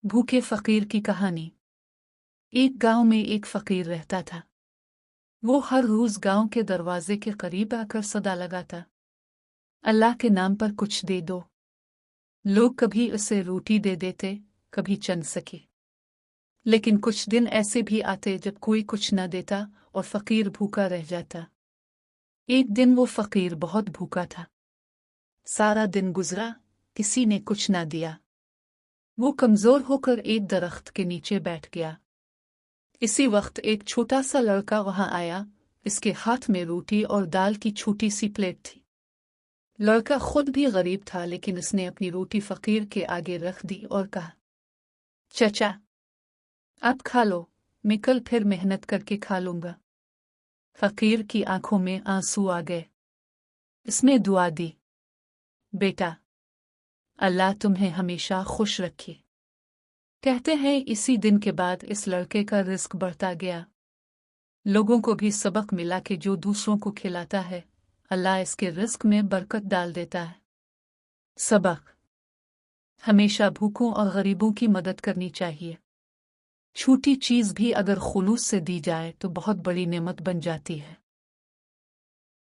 भूखे फकीर की कहानी। एक गांव में एक फकीर रहता था। वो हर रोज गांव के दरवाजे के करीब आकर सदा लगाता, अल्लाह के नाम पर कुछ दे दो। लोग कभी उसे रोटी दे देते, कभी चंद सके, लेकिन कुछ दिन ऐसे भी आते जब कोई कुछ न देता और फकीर भूखा रह जाता। एक दिन वो फकीर बहुत भूखा था। सारा दिन गुजरा, किसी ने कुछ न दिया। वो कमजोर होकर एक दरख्त के नीचे बैठ गया। इसी वक्त एक छोटा सा लड़का वहां आया। इसके हाथ में रोटी और दाल की छोटी सी प्लेट थी। लड़का खुद भी गरीब था, लेकिन उसने अपनी रोटी फकीर के आगे रख दी और कहा, चचा, आप खा लो, मैं कल फिर मेहनत करके खा लूंगा। फकीर की आंखों में आंसू आ गए। इसने दुआ दी, बेटा, अल्लाह तुम्हें हमेशा खुश रखे। कहते हैं इसी दिन के बाद इस लड़के का रिस्क बढ़ता गया। लोगों को भी सबक मिला कि जो दूसरों को खिलाता है, अल्लाह इसके रिस्क में बरकत डाल देता है। सबक: हमेशा भूखों और गरीबों की मदद करनी चाहिए। छोटी चीज भी अगर खुलूस से दी जाए तो बहुत बड़ी नेमत बन जाती है।